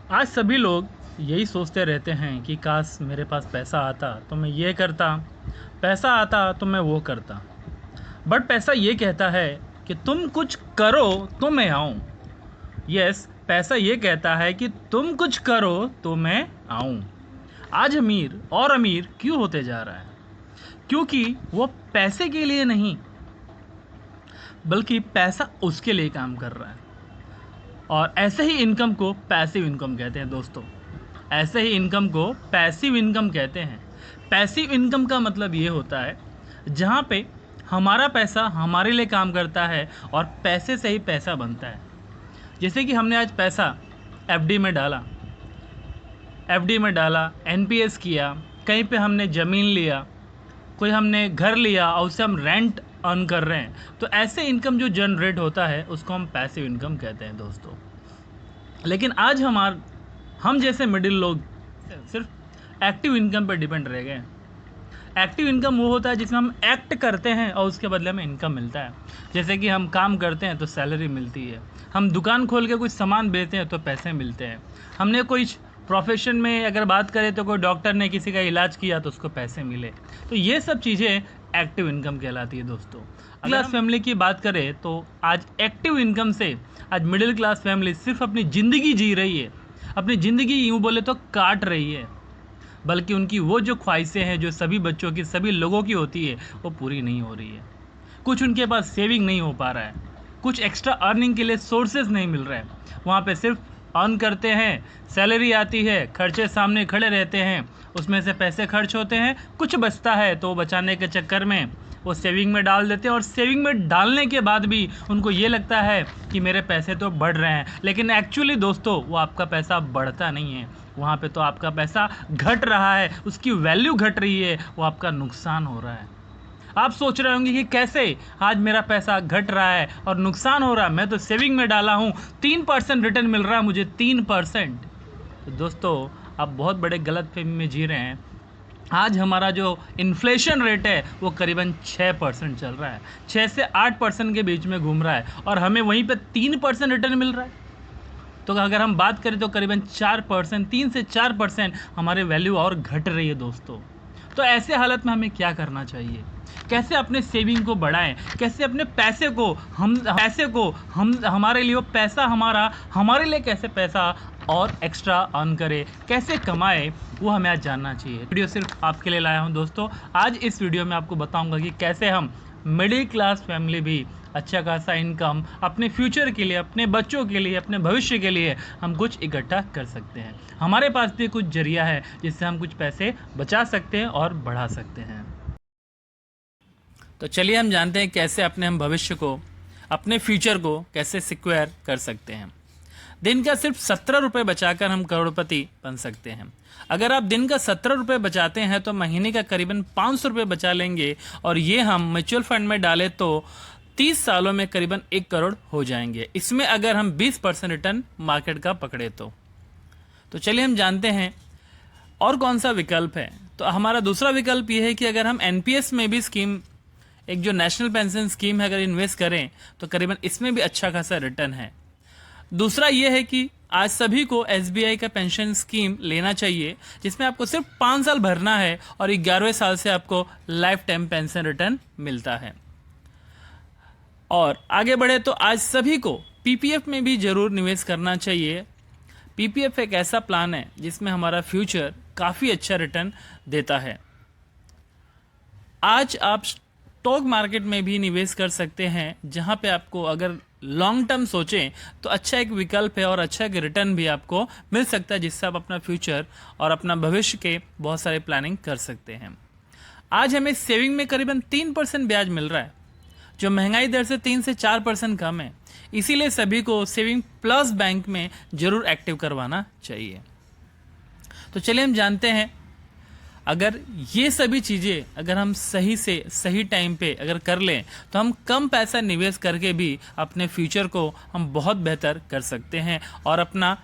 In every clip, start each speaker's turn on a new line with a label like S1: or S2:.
S1: आज सभी लोग यही सोचते रहते हैं कि काश मेरे पास पैसा आता तो मैं ये करता, पैसा आता तो मैं वो करता। बट पैसा ये कहता है कि तुम कुछ करो तो मैं आऊँ। यस, पैसा ये कहता है कि तुम कुछ करो तो मैं आऊँ। आज अमीर और अमीर क्यों होते जा रहा है? क्योंकि वो पैसे के लिए नहीं, बल्कि पैसा उसके लिए काम कर रहा है। और ऐसे ही इनकम को पैसिव इनकम कहते हैं दोस्तों। ऐसे ही इनकम को पैसिव इनकम कहते हैं। पैसिव इनकम का मतलब ये होता है जहाँ पे हमारा पैसा हमारे लिए काम करता है और पैसे से ही पैसा बनता है। जैसे कि हमने आज पैसा एफडी में डाला, एनपीएस किया, कहीं पे हमने ज़मीन लिया, कोई हमने घर लिया और उससे हम रेंट अर्न कर रहे हैं, तो ऐसे इनकम जो जनरेट होता है उसको हम पैसिव इनकम कहते हैं दोस्तों। लेकिन आज हम जैसे मिडिल लोग सिर्फ एक्टिव इनकम पर डिपेंड रह गए हैं। एक्टिव इनकम वो होता है जिसमें हम एक्ट करते हैं और उसके बदले में इनकम मिलता है। जैसे कि हम काम करते हैं तो सैलरी मिलती है, हम दुकान खोल के कुछ सामान बेचते हैं तो पैसे मिलते हैं, हमने कोई प्रोफेशन में अगर बात करें तो कोई डॉक्टर ने किसी का इलाज किया तो उसको पैसे मिले। तो ये सब चीज़ें एक्टिव इनकम कहलाती है दोस्तों। क्लास फैमिली की बात करें तो आज एक्टिव इनकम से आज मिडिल क्लास फैमिली सिर्फ अपनी ज़िंदगी जी रही है, अपनी ज़िंदगी यूँ बोले तो काट रही है, बल्कि उनकी वो जो ख्वाहिशें हैं जो सभी बच्चों की, सभी लोगों की होती है, वो पूरी नहीं हो रही है। कुछ उनके पास सेविंग नहीं हो पा रहा है, कुछ एक्स्ट्रा अर्निंग के लिए सोर्सेज नहीं मिल रहे हैं। वहाँ पे सिर्फ अर्न करते हैं, सैलरी आती है, खर्चे सामने खड़े रहते हैं, उसमें से पैसे खर्च होते हैं, कुछ बचता है तो बचाने के चक्कर में वो सेविंग में डाल देते हैं। और सेविंग में डालने के बाद भी उनको ये लगता है कि मेरे पैसे तो बढ़ रहे हैं, लेकिन एक्चुअली दोस्तों वो आपका पैसा बढ़ता नहीं है, वहाँ पे तो आपका पैसा घट रहा है, उसकी वैल्यू घट रही है, वो आपका नुकसान हो रहा है। आप सोच रहे होंगे कि कैसे आज मेरा पैसा घट रहा है और नुकसान हो रहा है, मैं तो सेविंग में डाला हूँ, 3% रिटर्न मिल रहा है मुझे, 3%। तो दोस्तों आप बहुत बड़े गलतफहमी में जी रहे हैं। आज हमारा जो इन्फ्लेशन रेट है वो करीबन 6% चल रहा है, 6 से 8% के बीच में घूम रहा है, और हमें वहीं पे 3% रिटर्न मिल रहा है। तो अगर हम बात करें तो करीबन 4%, 3 से 4% हमारी वैल्यू और घट रही है दोस्तों। तो ऐसे हालत में हमें क्या करना चाहिए? कैसे अपने सेविंग को बढ़ाएं? कैसे अपने पैसे को हम हमारे लिए वो पैसा हमारे लिए कैसे पैसा और एक्स्ट्रा अर्न करे, कैसे कमाए, वो हमें आज जानना चाहिए। वीडियो सिर्फ आपके लिए लाया हूँ दोस्तों। आज इस वीडियो में आपको बताऊंगा कि कैसे हम मिडिल क्लास फैमिली भी अच्छा खासा इनकम अपने फ्यूचर के लिए, अपने बच्चों के लिए, अपने भविष्य के लिए हम कुछ इकट्ठा कर सकते हैं। हमारे पास भी कुछ जरिया है जिससे हम कुछ पैसे बचा सकते हैं और बढ़ा सकते हैं। तो चलिए हम जानते हैं कैसे हम भविष्य को, अपने फ्यूचर को कैसे सिक्योर कर सकते हैं। दिन का सिर्फ 17 रुपये बचाकर हम करोड़पति बन सकते हैं। अगर आप दिन का 17 रुपये बचाते हैं तो महीने का करीबन 500 रुपये बचा लेंगे, और ये हम म्यूचुअल फंड में डालें तो 30 सालों में करीबन 1 करोड़ हो जाएंगे। इसमें अगर हम 20% रिटर्न मार्केट का पकड़े तो चलिए हम जानते हैं और कौन सा विकल्प है। तो हमारा दूसरा विकल्प ये है कि अगर हम एनपीएस में भी स्कीम, एक जो नेशनल पेंशन स्कीम है, अगर इन्वेस्ट करें तो करीबन इसमें भी अच्छा खासा रिटर्न है। दूसरा ये है कि आज सभी को एसबीआई का पेंशन स्कीम लेना चाहिए, जिसमें आपको सिर्फ 5 साल भरना है और 11वें साल से आपको लाइफ टाइम पेंशन रिटर्न मिलता है। और आगे बढ़े तो आज सभी को पीपीएफ में भी जरूर निवेश करना चाहिए। पीपीएफ एक ऐसा प्लान है जिसमें हमारा फ्यूचर काफ़ी अच्छा रिटर्न देता है। आज आप स्टॉक मार्केट में भी निवेश कर सकते हैं, जहां पे आपको अगर लॉन्ग टर्म सोचें तो अच्छा एक विकल्प है और अच्छा एक रिटर्न भी आपको मिल सकता है, जिससे आप अपना फ्यूचर और अपना भविष्य के बहुत सारे प्लानिंग कर सकते हैं। आज हमें सेविंग में करीबन 3% ब्याज मिल रहा है, जो महंगाई दर से 3 से 4% कम है। इसीलिए सभी को सेविंग प्लस बैंक में जरूर एक्टिव करवाना चाहिए। तो चलिए हम जानते हैं, अगर ये सभी चीज़ें अगर हम सही से सही टाइम पे अगर कर लें तो हम कम पैसा निवेश करके भी अपने फ्यूचर को हम बहुत बेहतर कर सकते हैं, और अपना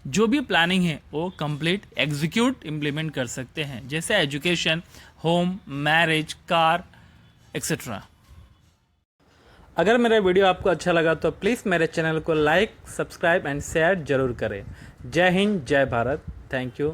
S1: जो भी प्लानिंग है वो कंप्लीट एग्जीक्यूट इम्प्लीमेंट कर सकते हैं, जैसे education, home, marriage, car etcetera. अगर मेरा वीडियो आपको अच्छा लगा तो प्लीज़ मेरे चैनल को लाइक, सब्सक्राइब एंड शेयर ज़रूर करें। जय हिंद, जय भारत। Thank you.